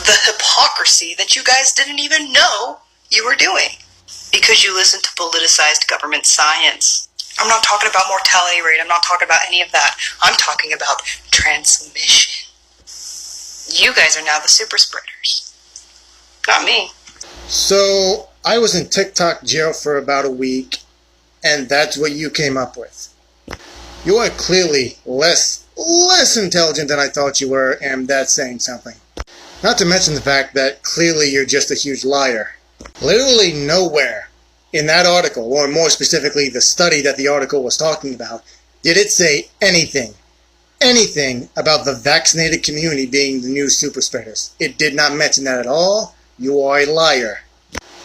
the hypocrisy that you guys didn't even know you were doing because you listen to politicized government science. I'm not talking about mortality rate. I'm not talking about any of that. I'm talking about transmission. You guys are now the super spreaders. Not me. So, I was in TikTok jail for about a week, and that's what you came up with. You are clearly less intelligent than I thought you were, and that's saying something. Not to mention the fact that clearly you're just a huge liar. Literally nowhere in that article, or more specifically the study that the article was talking about, did it say anything about the vaccinated community being the new super spreaders. It did not mention that at all. You are a liar.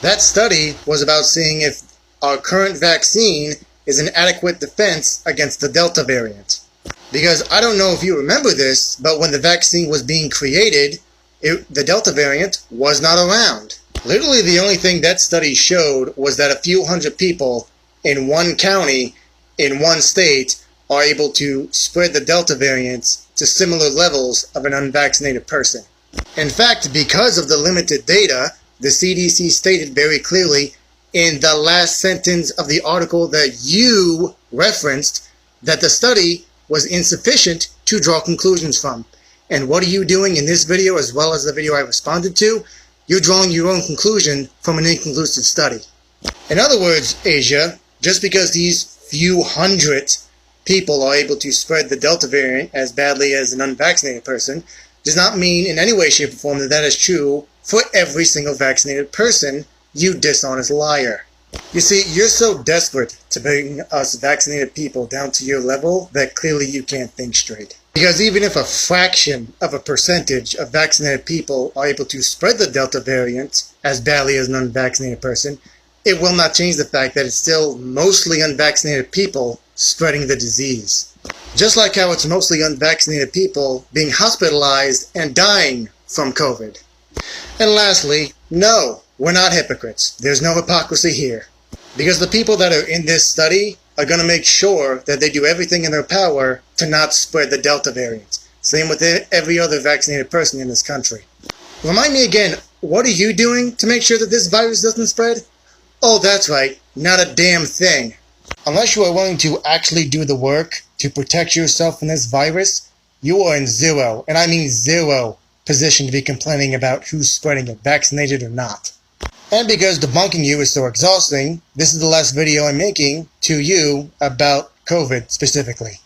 That study was about seeing if our current vaccine is an adequate defense against the Delta variant. Because I don't know if you remember this, but when the vaccine was being created, the Delta variant was not around. Literally the only thing that study showed was that a few hundred people in one county, in one state, are able to spread the Delta variants to similar levels of an unvaccinated person. In fact, because of the limited data, the CDC stated very clearly in the last sentence of the article that you referenced that the study was insufficient to draw conclusions from. And what are you doing in this video as well as the video I responded to? You're drawing your own conclusion from an inconclusive study. In other words, Asia, just because these few hundred people are able to spread the Delta variant as badly as an unvaccinated person does not mean in any way, shape, or form that that is true for every single vaccinated person, you dishonest liar. You see, you're so desperate to bring us vaccinated people down to your level that clearly you can't think straight. Because even if a fraction of a percentage of vaccinated people are able to spread the Delta variant as badly as an unvaccinated person, it will not change the fact that it's still mostly unvaccinated people spreading the disease. Just like how it's mostly unvaccinated people being hospitalized and dying from COVID. And lastly, no, we're not hypocrites. There's no hypocrisy here. Because the people that are in this study are going to make sure that they do everything in their power to not spread the Delta variant. Same with every other vaccinated person in this country. Remind me again, what are you doing to make sure that this virus doesn't spread? Oh, that's right, not a damn thing. Unless you are willing to actually do the work to protect yourself from this virus, you are in zero, and I mean zero, position to be complaining about who's spreading it, vaccinated or not. And because debunking you is so exhausting, this is the last video I'm making to you about COVID specifically.